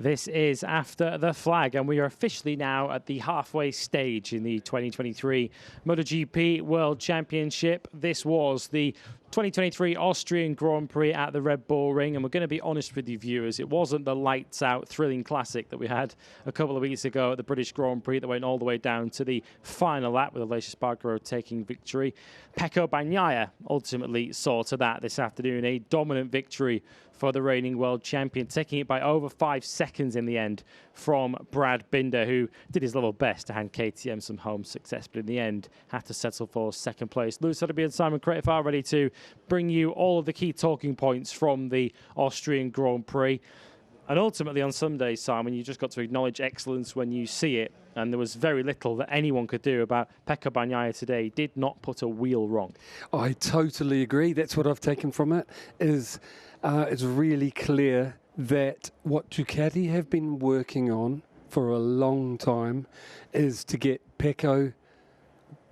This is After the Flag, and we are officially now at the halfway stage in the 2023 MotoGP World Championship. This was the 2023 Austrian Grand Prix at the Red Bull Ring, and we're going to be honest with you viewers, it wasn't the lights-out thrilling classic that we had a couple of weeks ago at the British Grand Prix that went all the way down to the final lap with Louis Suddaby taking victory. Pecco Bagnaia ultimately saw to that this afternoon, a dominant victory for the reigning world champion, taking it by over 5 seconds in the end from Brad Binder, who did his level best to hand KTM some home success, but in the end had to settle for second place. Louis Suddaby and Simon Crafar ready to bring you all of the key talking points from the Austrian Grand Prix. And ultimately on Sunday, Simon, you just got to acknowledge excellence when you see it. And there was very little that anyone could do about Pecco Bagnaia today. He did not put a wheel wrong. I totally agree. That's what I've taken from it, is it's really clear that what Ducati have been working on for a long time is to get Pecco.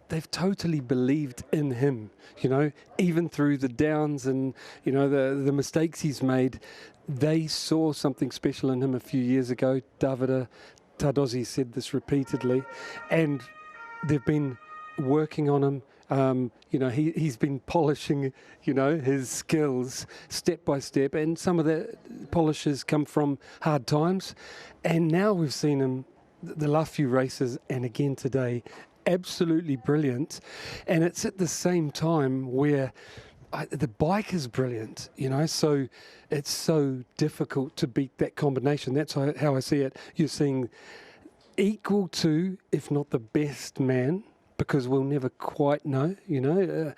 They've totally believed in him, you know, even through the downs and, you know, the mistakes he's made. They saw something special in him a few years ago. Davide Tardozzi said this repeatedly, and they've been working on him. You know, he's been polishing, you know, his skills step by step, and some of the polishes come from hard times. And now we've seen him the last few races, and again today, absolutely brilliant. And it's at the same time where the bike is brilliant, you know, so it's so difficult to beat that combination. That's how I see it. You're seeing equal to, if not the best man, because we'll never quite know, you know,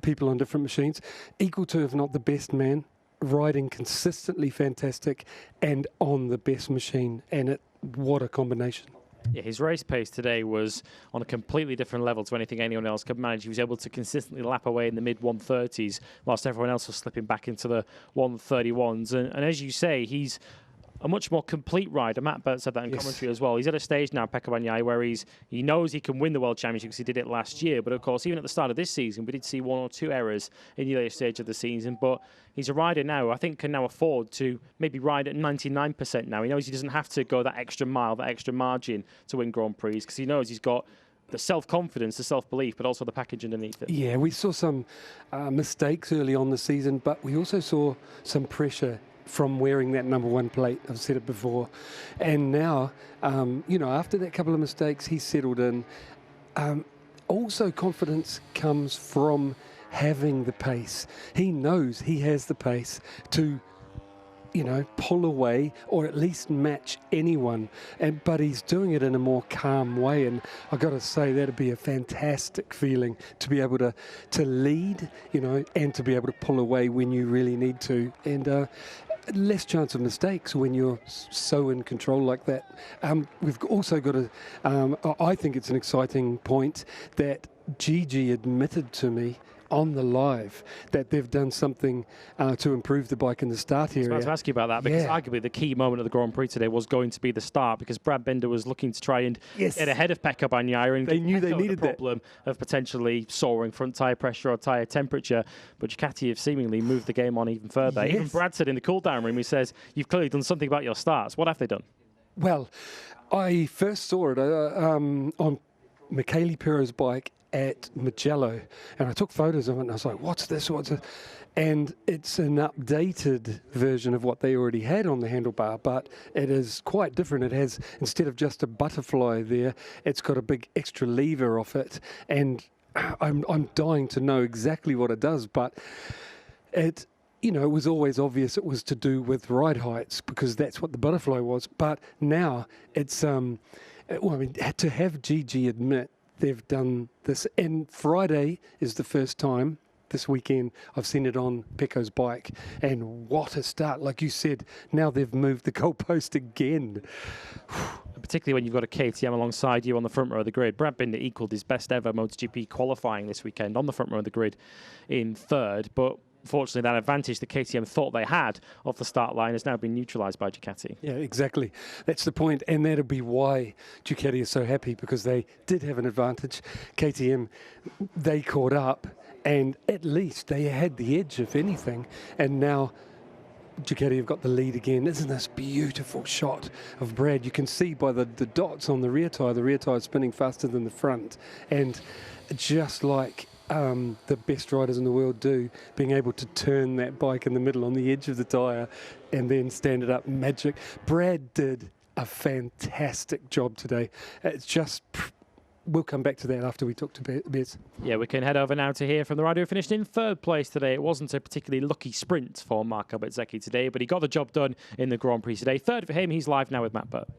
people on different machines, equal to, if not the best man, riding consistently fantastic and on the best machine. And what a combination. Yeah, his race pace today was on a completely different level to anything anyone else could manage. He was able to consistently lap away in the mid-130s whilst everyone else was slipping back into the 131s. And as you say, he's a much more complete rider. Matt Birt said that in commentary as well. He's at a stage now, Pecco Bagnaia, where he knows he can win the World Championship because he did it last year. But of course, even at the start of this season, we did see 1 or 2 errors in the later stage of the season. But he's a rider now, I think, can now afford to maybe ride at 99% now. He knows he doesn't have to go that extra mile, that extra margin to win Grand Prix, because he knows he's got the self-confidence, the self-belief, but also the package underneath it. Yeah, we saw some mistakes early on the season, but we also saw some pressure from wearing that number 1 plate. I've said it before. And now, you know, after that couple of mistakes, he's settled in. Also, confidence comes from having the pace. He knows he has the pace to, you know, pull away or at least match anyone. But he's doing it in a more calm way. And I've got to say, that'd be a fantastic feeling to be able to lead, you know, and to be able to pull away when you really need to. And less chance of mistakes when you're so in control like that. We've also got to, I think it's an exciting point that Gigi admitted to me on the live that they've done something to improve the bike in the start area. I was about to ask you about that, because arguably the key moment of the Grand Prix today was going to be the start, because Brad Binder was looking to try and get ahead of Pecco Bagnaia, and they knew they needed the problem of potentially soaring front tyre pressure or tyre temperature. But Ducati have seemingly moved the game on even further. Even Brad said in the cool-down room, he says, "You've clearly done something about your starts." What have they done? Well, I first saw it on Michele Piro's bike at Mugello, and I took photos of it, and I was like, what's this? And it's an updated version of what they already had on the handlebar, but it is quite different. It has, instead of just a butterfly there, it's got a big extra lever off it, and I'm dying to know exactly what it does, but it, you know, it was always obvious it was to do with ride heights, because that's what the butterfly was. But now it's, well, I mean, to have Gigi admit they've done this, and Friday is the first time this weekend I've seen it on Pecco's bike, and what a start. Like you said, now they've moved the goalpost again. Particularly when you've got a KTM alongside you on the front row of the grid. Brad Binder equaled his best ever MotoGP qualifying this weekend on the front row of the grid in 3rd, but unfortunately, that advantage the KTM thought they had off the start line has now been neutralised by Ducati. Yeah, exactly. That's the point, and that'll be why Ducati is so happy, because they did have an advantage. KTM, they caught up, and at least they had the edge, if anything, and now Ducati have got the lead again. Isn't this beautiful shot of Brad? You can see by the dots on the rear tyre is spinning faster than the front. And just like the best riders in the world do, being able to turn that bike in the middle on the edge of the tyre and then stand it up, magic. Brad did a fantastic job today. It's just... We'll come back to that after we talk to Bez. Yeah, we can head over now to hear from the rider who finished in third place today. It wasn't a particularly lucky sprint for Marco Bezzecchi today, but he got the job done in the Grand Prix today. Third for him, he's live now with Matt Birt.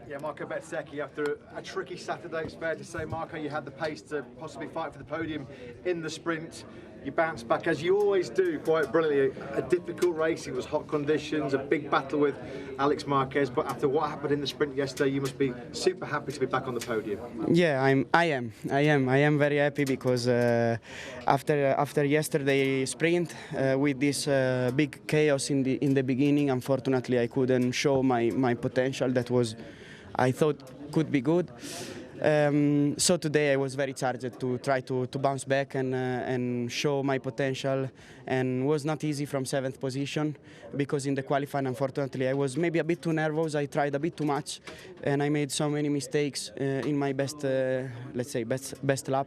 Yeah, Marco Bezzecchi, after a tricky Saturday, it's fair to say, Marco, you had the pace to possibly fight for the podium in the sprint. You bounced back, as you always do, quite brilliantly. A difficult race, it was hot conditions, a big battle with Alex Marquez, but after what happened in the sprint yesterday, you must be super happy to be back on the podium. Yeah, I am very happy because after yesterday sprint, with this big chaos in the beginning, unfortunately I couldn't show my potential that was, I thought, could be good. So today I was very charged to try to bounce back and show my potential, and was not easy from 7th position because in the qualifying, unfortunately, I was maybe a bit too nervous. I tried a bit too much and I made so many mistakes in my best, let's say, best lap.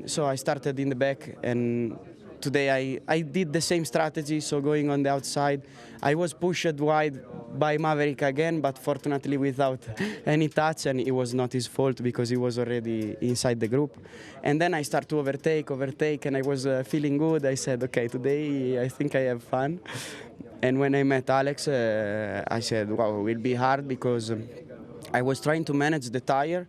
So I started in the back, and today I did the same strategy, so going on the outside. I was pushed wide by Maverick again, but fortunately without any touch, and it was not his fault because he was already inside the group. And then I started to overtake, and I was feeling good. I said, okay, today I think I have fun. And when I met Alex, I said, wow, it will be hard because I was trying to manage the tire,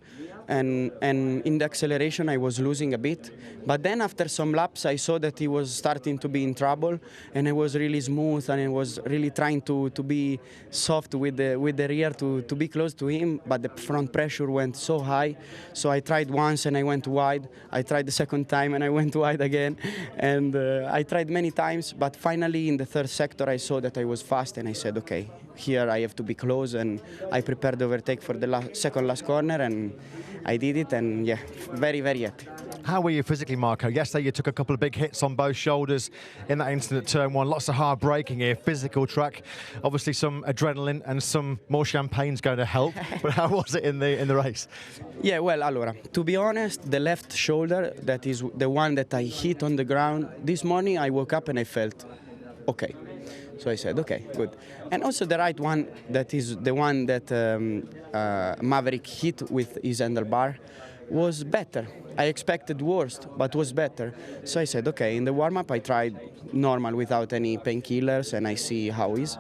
and in the acceleration I was losing a bit. But then after some laps I saw that he was starting to be in trouble, and I was really smooth, and I was really trying to be soft with the rear to be close to him, but the front pressure went so high. So I tried once and I went wide. I tried the second time and I went wide again. And I tried many times, but finally in the third sector I saw that I was fast, and I said, okay, here I have to be close, and I prepared the overtake for the second last corner, and I did it, and yeah, very, very happy. How were you physically, Marco? Yesterday you took a couple of big hits on both shoulders in that incident at turn 1. Lots of hard braking here, physical track. Obviously some adrenaline and some more champagne's going to help. But how was it in the race? Yeah, well, allora, to be honest, the left shoulder, that is the one that I hit on the ground, this morning I woke up and I felt okay. So I said, okay, good. And also the right one, that is the one that Maverick hit with his handlebar, was better. I expected worst, but was better. So I said, okay, in the warm-up I tried normal without any painkillers, and I see how it is.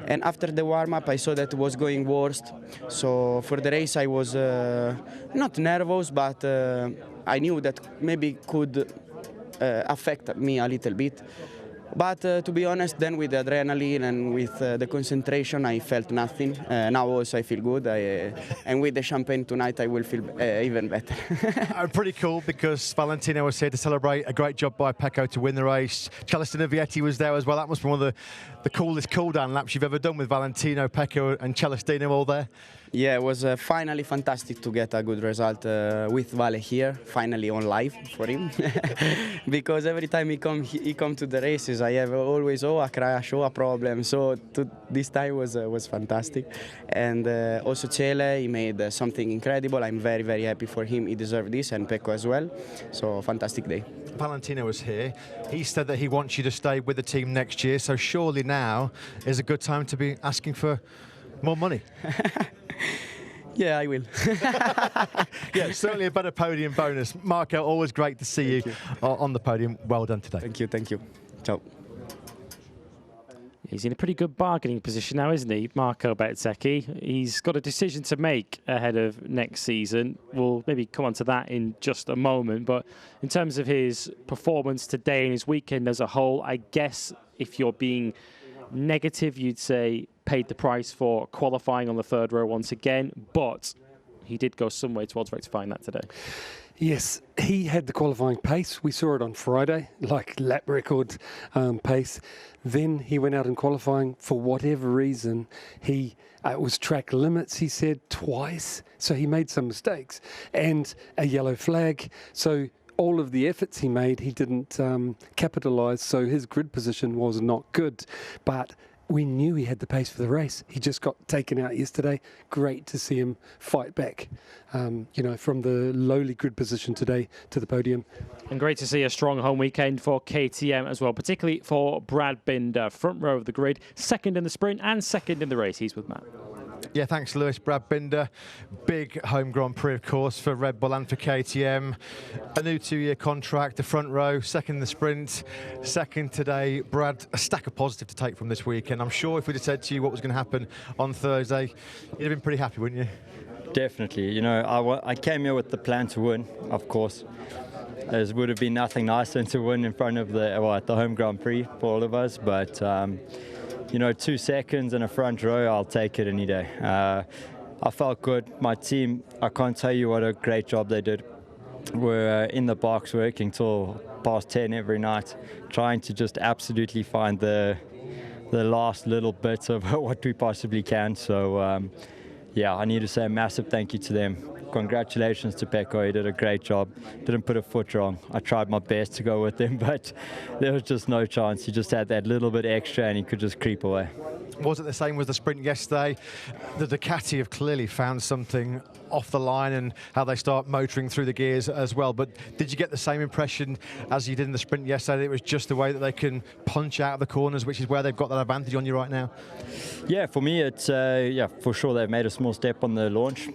And after the warm-up I saw that it was going worst. So for the race I was not nervous, but I knew that maybe could affect me a little bit. But to be honest, then with the adrenaline and with the concentration, I felt nothing. Now also I feel good, and with the champagne tonight I will feel even better. Pretty cool, because Valentino was here to celebrate a great job by Pecco to win the race. Celestino Vietti was there as well. That must be one of the coolest cool-down laps you've ever done, with Valentino, Pecco and Celestino all there. Yeah, it was finally fantastic to get a good result with Vale here, finally on live for him. Because every time he come to the races, I have always, a crash, a problem. So this time was fantastic. And also Cele, he made something incredible. I'm very, very happy for him. He deserved this, and Pecco as well. So fantastic day. Valentino was here. He said that he wants you to stay with the team next year. So surely now is a good time to be asking for more money. Yeah, I will. Yeah, certainly a better podium bonus. Marco, always great to see you on the podium. Well done today. Thank you. Ciao. He's in a pretty good bargaining position now, isn't he, Marco Bezzecchi? He's got a decision to make ahead of next season. We'll maybe come on to that in just a moment. But in terms of his performance today and his weekend as a whole, I guess if you're being negative, you'd say paid the price for qualifying on the third row once again, but he did go some way towards rectifying that today. Yes, he had the qualifying pace. We saw it on Friday, like lap record pace. Then he went out in qualifying. For whatever reason, it was track limits, he said, twice. So he made some mistakes and a yellow flag. So all of the efforts he made, he didn't capitalise, so his grid position was not good. But we knew he had the pace for the race. He just got taken out yesterday. Great to see him fight back, from the lowly grid position today to the podium. And great to see a strong home weekend for KTM as well, particularly for Brad Binder, front row of the grid, second in the sprint and second in the race. He's with Matt. Yeah, thanks, Lewis. Brad Binder, big home Grand Prix, of course, for Red Bull and for KTM. A new 2-year contract, the front row, second in the sprint, second today. Brad, a stack of positive to take from this weekend. I'm sure if we'd have said to you what was going to happen on Thursday, you'd have been pretty happy, wouldn't you? Definitely. I came here with the plan to win, of course. There would have been nothing nicer than to win in front of at the home Grand Prix for all of us, but 2 seconds and a front row, I'll take it any day. I felt good. My team, I can't tell you what a great job they did. We're in the box working till past 10 every night, trying to just absolutely find the last little bits of what we possibly can. So, I need to say a massive thank you to them. Congratulations to Pecco, he did a great job. Didn't put a foot wrong. I tried my best to go with him, but there was just no chance. He just had that little bit extra and he could just creep away. Was it the same with the sprint yesterday? The Ducati have clearly found something off the line and how they start motoring through the gears as well. But did you get the same impression as you did in the sprint yesterday? It was just the way that they can punch out of the corners, which is where they've got that advantage on you right now? Yeah, for me, it's, for sure they've made a small step on the launch.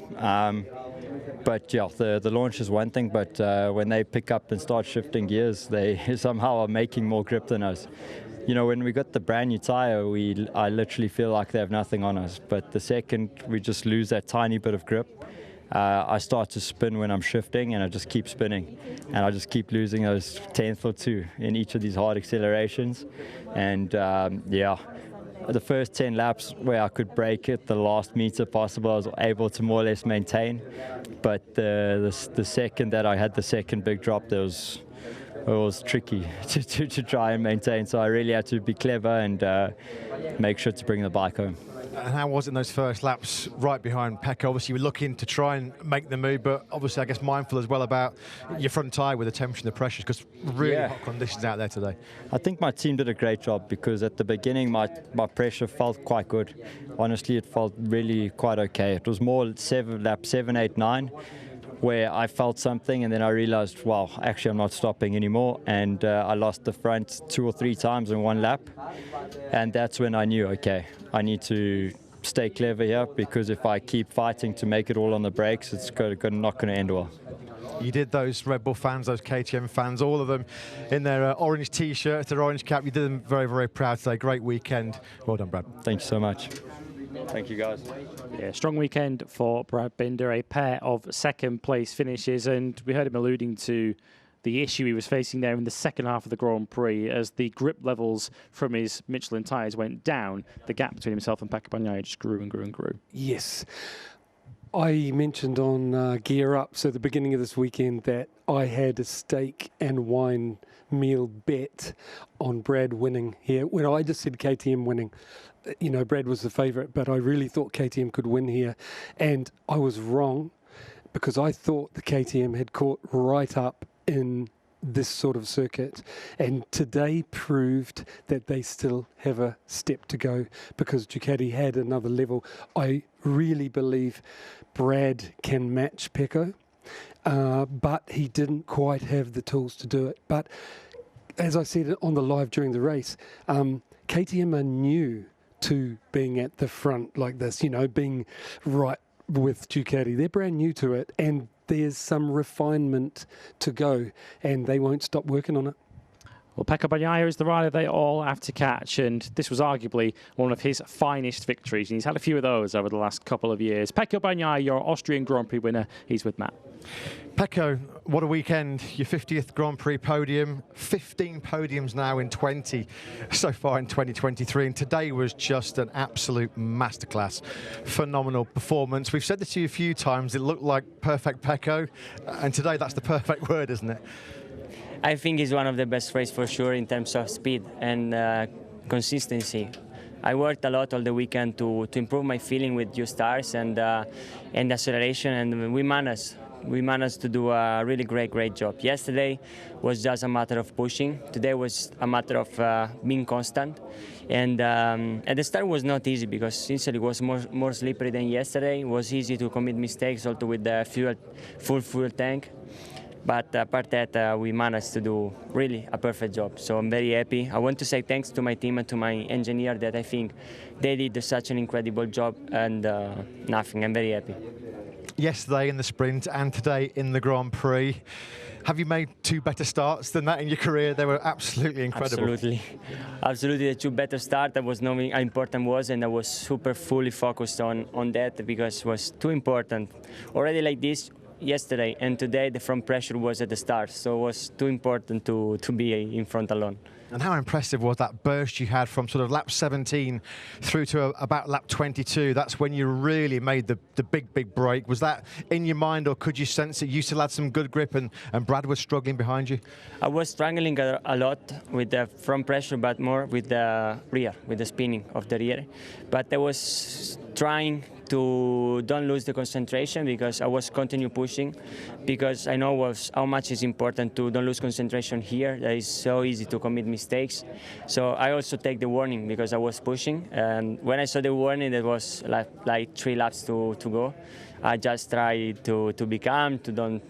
But the launch is one thing, but when they pick up and start shifting gears, they somehow are making more grip than us. When we got the brand new tyre, I literally feel like they have nothing on us. But the second we just lose that tiny bit of grip, I start to spin when I'm shifting, and I just keep spinning. And I just keep losing those 1/10 or 2 in each of these hard accelerations. And the first 10 laps where I could break it, the last meter possible, I was able to more or less maintain. But the second that I had the second big drop, it was tricky to try and maintain. So I really had to be clever and make sure to bring the bike home. And how was it in those first laps right behind Pecco? Obviously, you were looking to try and make the move, but obviously, I guess, mindful as well about your front tyre with the temperature and the pressures, because really hot conditions out there today. I think my team did a great job, because at the beginning, my pressure felt quite good. Honestly, it felt really quite okay. It was more lap 7, 8, 9, where I felt something, and then I realized, wow, actually I'm not stopping anymore, and I lost the front 2 or 3 times in one lap, and that's when I knew, okay, I need to stay clever here, because if I keep fighting to make it all on the brakes, it's not going to end well. You did those Red Bull fans, those KTM fans, all of them in their orange T-shirts, their orange cap. You did them very, very proud today. Great weekend. Well done, Brad. Thank you so much. Thank you, guys. Yeah, strong weekend for Brad Binder, a pair of second place finishes, and we heard him alluding to the issue he was facing there in the second half of the Grand Prix. As the grip levels from his Michelin tyres went down, the gap between himself and Pecco Bagnaia just grew and grew and grew. Yes. I mentioned on Gear Up, so the beginning of this weekend, that I had a steak and wine meal bet on Brad winning here. When I just said KTM winning, Brad was the favourite, but I really thought KTM could win here. And I was wrong, because I thought the KTM had caught right up in this sort of circuit, and today proved that they still have a step to go, because Ducati had another level. I really believe Brad can match Pecco, but he didn't quite have the tools to do it. But as I said on the live during the race, KTM are new to being at the front like this, being right with Ducati. They're brand new to it, and there's some refinement to go, and they won't stop working on it. Well, Pecco Bagnaia is the rider they all have to catch, and this was arguably one of his finest victories, and he's had a few of those over the last couple of years. Pecco Bagnaia, your Austrian Grand Prix winner, he's with Matt. Pecco, what a weekend. Your 50th Grand Prix podium, 15 podiums now in 20 so far in 2023, and today was just an absolute masterclass. Phenomenal performance. We've said this to you a few times, it looked like perfect Pecco, and today that's the perfect word, isn't it? I think it's one of the best races for sure in terms of speed and consistency. I worked a lot all the weekend to improve my feeling with new stars and acceleration, and we managed. we managed to do a really great job. Yesterday was just a matter of pushing. Today was a matter of being constant. And at the start was not easy because sincerely it was more slippery than yesterday. It was easy to commit mistakes also with the full fuel tank. But apart that, we managed to do really a perfect job. So I'm very happy. I want to say thanks to my team and to my engineer that I think they did such an incredible job, and nothing. I'm very happy. Yesterday in the sprint and today in the Grand Prix. Have you made two better starts than that in your career? They were absolutely incredible. Absolutely. The two better starts. I was knowing how important was, and I was super fully focused on that because it was too important. Already like this, yesterday and today the front pressure was at the start, so it was too important to be in front alone. And how impressive was that burst you had from sort of lap 17 through to about lap 22? That's when you really made the big break. Was that in your mind, or could you sense that you still had some good grip and Brad was struggling behind you? I was struggling a lot with the front pressure, but more with the rear, with the spinning of the rear. But I was trying to don't lose the concentration because I was continue pushing, because I know how much is important to don't lose concentration here. That is so easy to commit mistakes. So I also take the warning because I was pushing, and when I saw the warning, that was like 3 laps to go. I just tried to be calm, to don't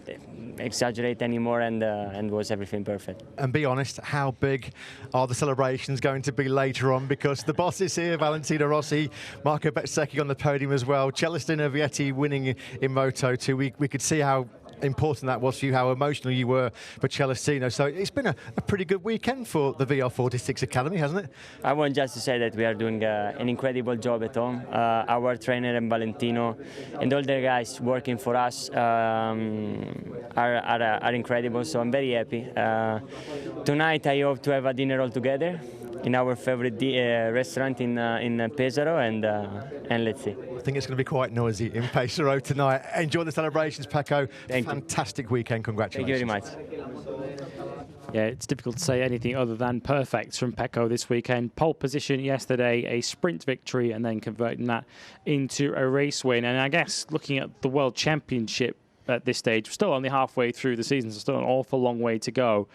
exaggerate anymore, and was everything perfect. And be honest, how big are the celebrations going to be later on? Because the boss is here, Valentino Rossi, Marco Bezzecchi on the podium as well, Celestino Vietti winning in Moto2. We could see how important that was for you, how emotional you were for Celestino. So it's been a pretty good weekend for the VR46 Academy, hasn't it? I want just to say that we are doing an incredible job at home. Our trainer and Valentino and all the guys working for us are incredible, so I'm very happy. Tonight I hope to have a dinner all together in our favorite restaurant in Pesaro, and let's see. I think it's going to be quite noisy in Pesaro tonight. Enjoy the celebrations, Pecco. Fantastic weekend, congratulations. Thank you very much. Yeah, it's difficult to say anything other than perfect from Pecco this weekend. Pole position yesterday, a sprint victory, and then converting that into a race win. And I guess looking at the World Championship at this stage, we're still only halfway through the season, so still an awful long way to go.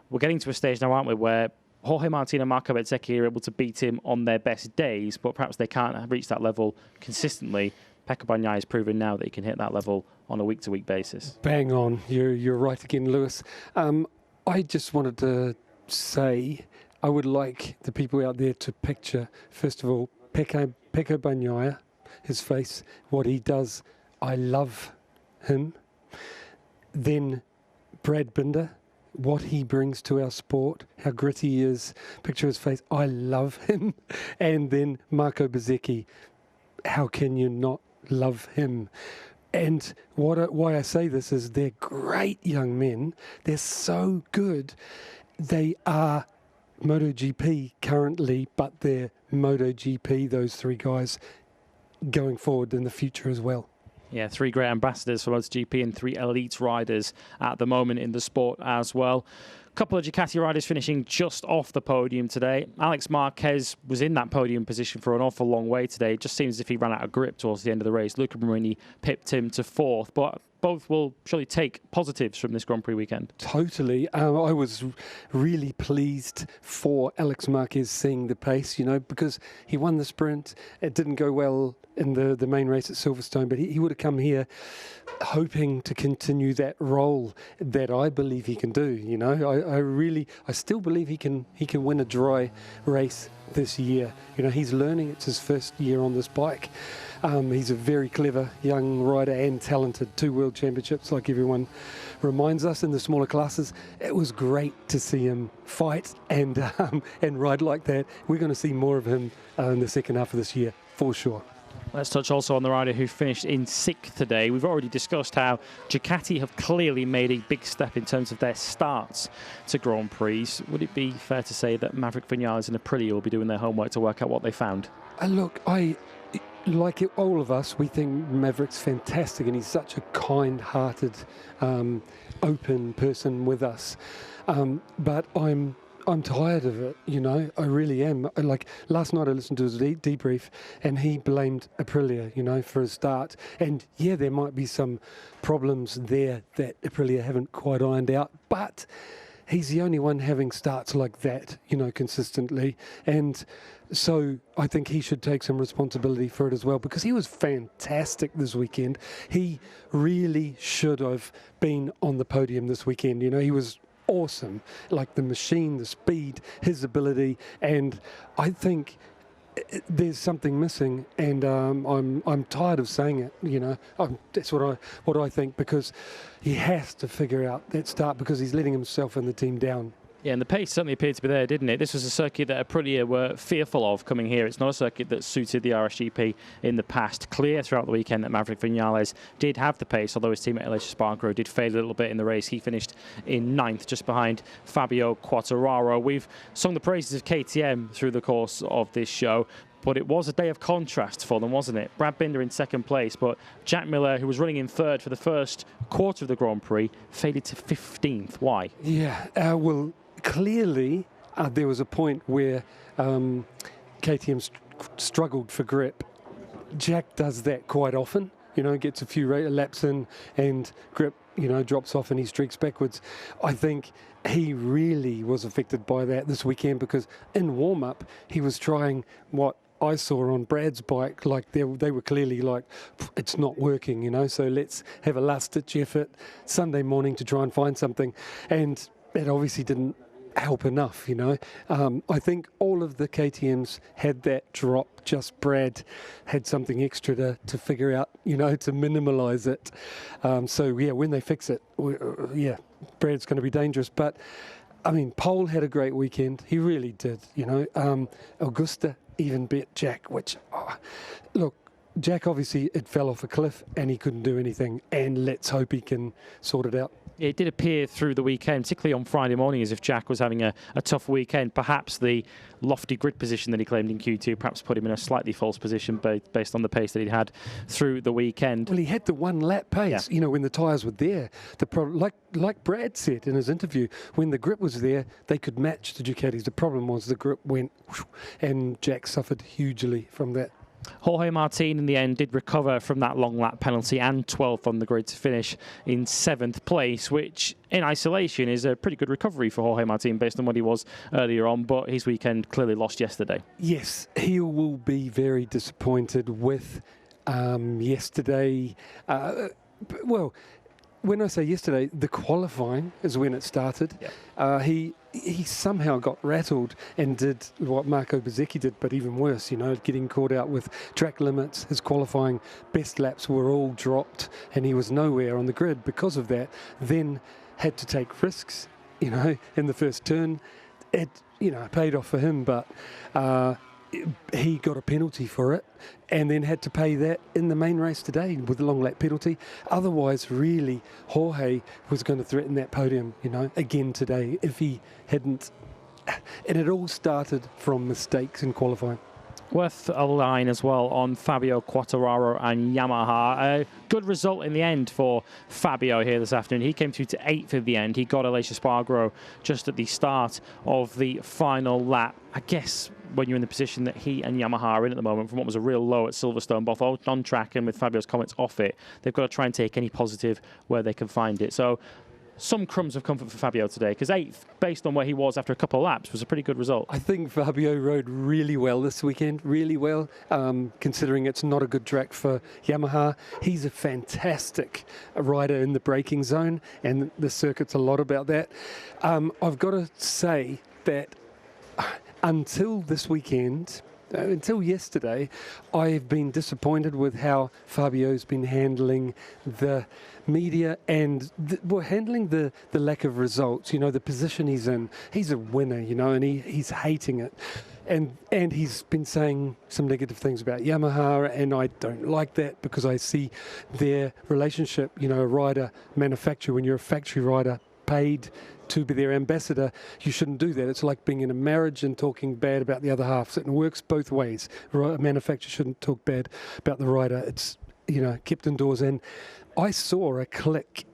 We're getting to a stage now, aren't we, where Jorge Martin and Marco Bezzecchi are able to beat him on their best days, but perhaps they can't reach that level consistently. Pecco Bagnaia has proven now that he can hit that level on a week-to-week basis. Bang on. You're right again, Louis. I just wanted to say I would like the people out there to picture, first of all, Pecco Bagnaia, his face, what he does. I love him. Then Brad Binder, what he brings to our sport, how gritty he is. Picture his face. I love him. And then Marco Bezzecchi. How can you not love him? And why I say this is they're great young men. They're so good. They are MotoGP currently, but they're MotoGP, those 3 guys, going forward in the future as well. Yeah, 3 great ambassadors for MotoGP and 3 elite riders at the moment in the sport as well. A couple of Ducati riders finishing just off the podium today. Alex Marquez was in that podium position for an awful long way today. It just seems as if he ran out of grip towards the end of the race. Luca Marini pipped him to 4th, but both will surely take positives from this Grand Prix weekend. Totally. I was really pleased for Alex Marquez seeing the pace, because he won the sprint. It didn't go well in the main race at Silverstone, but he would have come here hoping to continue that role that I believe he can do. I still believe he can win a dry race this year. He's learning. It's his first year on this bike. He's a very clever young rider and talented. 2 World Championships, like everyone reminds us, in the smaller classes. It was great to see him fight and ride like that. We're going to see more of him in the second half of this year, for sure. Let's touch also on the rider who finished in 6th today. We've already discussed how Ducati have clearly made a big step in terms of their starts to Grand Prix. Would it be fair to say that Maverick Vinales and Aprilia will be doing their homework to work out what they found? Look, like all of us, we think Maverick's fantastic, and he's such a kind-hearted, open person with us. But I'm I'm tired of it, you know, I really am. Like last night I listened to his debrief and he blamed Aprilia, you know, for his start. And yeah, there might be some problems there that Aprilia haven't quite ironed out, but he's the only one having starts like that, you know, consistently. And so I think he should take some responsibility for it as well, because he was fantastic this weekend. He really should have been on the podium this weekend. You know, he was awesome. Like the machine, the speed, his ability. And I think there's something missing, and I'm tired of saying it. You know, that's what I think, because he has to figure out that start, because he's letting himself and the team down. Yeah, and the pace certainly appeared to be there, didn't it? This was a circuit that Aprilia were fearful of coming here. It's not a circuit that suited the RSGP in the past. Clear throughout the weekend that Maverick Vinales did have the pace, although his teammate Aleix Espargaro did fail a little bit in the race. He finished in 9th, just behind Fabio Quartararo. We've sung the praises of KTM through the course of this show, but it was a day of contrast for them, wasn't it? Brad Binder in 2nd place, but Jack Miller, who was running in 3rd for the first quarter of the Grand Prix, faded to 15th. Why? Yeah, well, clearly there was a point where KTM struggled for grip. Jack does that quite often, you know, gets a few laps in and grip, you know, drops off and he streaks backwards. I think he really was affected by that this weekend, because in warm-up he was trying what I saw on Brad's bike, like they were clearly like, it's not working, you know, so let's have a last-ditch effort Sunday morning to try and find something. And it obviously didn't help enough, you know. I think all of the KTMs had that drop, just Brad had something extra to figure out, you know, to minimalise it. So, yeah, when they fix it, yeah, Brad's going to be dangerous. But, I mean, Pole had a great weekend. He really did, you know. Augusta even beat Jack, which, look, Jack obviously, it fell off a cliff and he couldn't do anything. And let's hope he can sort it out. It did appear through the weekend, particularly on Friday morning, as if Jack was having a tough weekend. Perhaps the lofty grid position that he claimed in Q2 perhaps put him in a slightly false position based on the pace that he'd had through the weekend. Well, he had the 1 lap pace, you know, when the tyres were there. Like Brad said in his interview, when the grip was there, they could match the Ducatis. The problem was the grip went, and Jack suffered hugely from that. Jorge Martin in the end did recover from that long lap penalty and 12th on the grid to finish in 7th place, which in isolation is a pretty good recovery for Jorge Martin based on what he was earlier on, but his weekend clearly lost yesterday. Yes, he will be very disappointed with yesterday. Well, when I say yesterday, the qualifying is when it started. Yeah. He somehow got rattled and did what Marco Bezzecchi did, but even worse, you know, getting caught out with track limits. His qualifying best laps were all dropped and he was nowhere on the grid because of that. Then had to take risks, you know, in the first turn. It, you know, paid off for him, but he got a penalty for it and then had to pay that in the main race today with the long lap penalty. Otherwise, really, Jorge was going to threaten that podium, you know, again today if he hadn't. And it all started from mistakes in qualifying. Worth a line as well on Fabio Quartararo and Yamaha. A good result in the end for Fabio here this afternoon. He came through to 8th at the end. He got Aleix Espargaro just at the start of the final lap. I guess when you're in the position that he and Yamaha are in at the moment, from what was a real low at Silverstone, both on track and with Fabio's comments off it, they've got to try and take any positive where they can find it. So some crumbs of comfort for Fabio today, because 8th, based on where he was after a couple of laps, was a pretty good result. I think Fabio rode really well this weekend, really well, considering it's not a good track for Yamaha. He's a fantastic rider in the braking zone, and the circuit's a lot about that. I've got to say that until this weekend, until yesterday, I've been disappointed with how Fabio's been handling the media and handling the lack of results, you know, the position he's in. He's a winner, you know, and he's hating it. And he's been saying some negative things about Yamaha, and I don't like that because I see their relationship, you know, a rider-manufacturer. When you're a factory rider paid to be their ambassador, you shouldn't do that. It's like being in a marriage and talking bad about the other half. So it works both ways. A manufacturer shouldn't talk bad about the rider. kept indoors. And I saw a click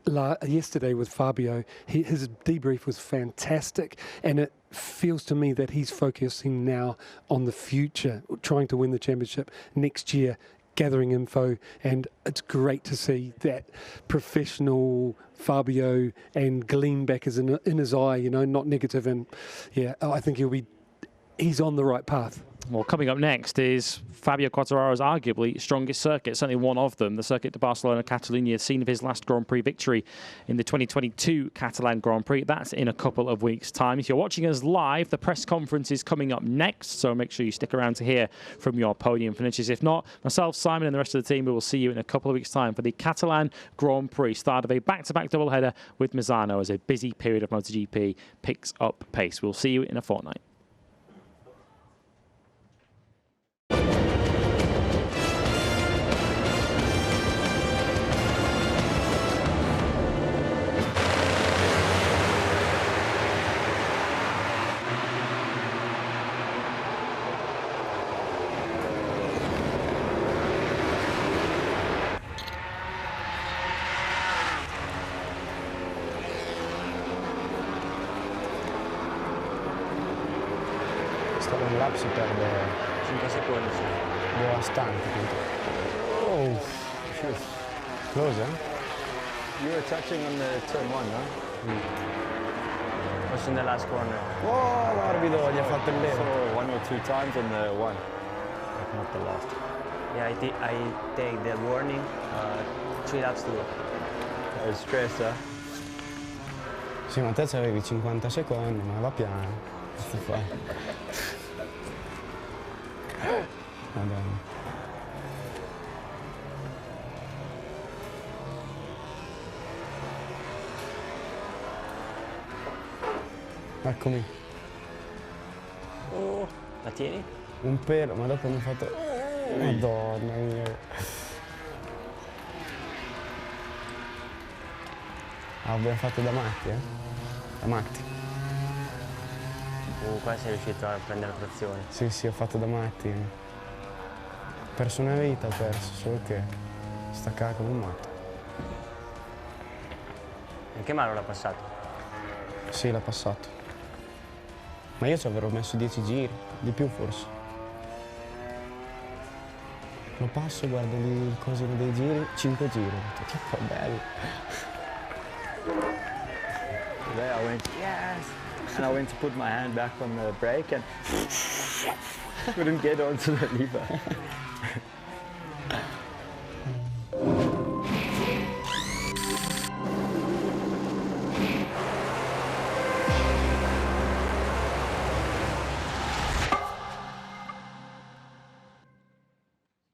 yesterday with Fabio. His debrief was fantastic, and it feels to me that he's focusing now on the future, trying to win the championship next year, gathering info, and it's great to see that professional Fabio and gleam back is in his eye, not negative. And yeah, I think he's on the right path. Well, coming up next is Fabio Quartararo's arguably strongest circuit, certainly one of them, the Circuit de Barcelona Catalunya, scene of his last Grand Prix victory in the 2022 Catalan Grand Prix. That's in a couple of weeks' time. If you're watching us live, the press conference is coming up next, so make sure you stick around to hear from your podium finishes. If not, myself, Simon, and the rest of the team, we will see you in a couple of weeks' time for the Catalan Grand Prix. Start of a back-to-back doubleheader with Misano as a busy period of MotoGP picks up pace. We'll see you in a fortnight. Stavo un lapso perde 5 secondi. devastante. Oh, shit. Close, eh? You were touching on the turn 1, no? Was in the last corner. Oh, morbido, gli ha fatto il So leva. 1 or 2 times on the 1, not the last. Yeah, I take the warning 3 laps to go. That was stress, huh? Sì, ma te c'avevi 50 secondi, ma va piano. Cosa fai? Madonna. Eccomi. Oh, la tieni? Un pelo, ma dopo mi ha fatto... Madonna mia. Ah, abbiamo fatto da matti, eh? Da matti. Qua sei riuscito a prendere la trazione. Sì, sì, ho fatto da matti. Ho perso una vita, solo che staccava come un matto. In che mano l'ha passato? Sì, l'ha passato. Ma io ci avrò messo 10 giri, di più forse. Lo passo, guardo lì il cosino dei giri, 5 giri. Che bello. Today I went, yes! And I went to put my hand back on the brake and couldn't get onto the lever.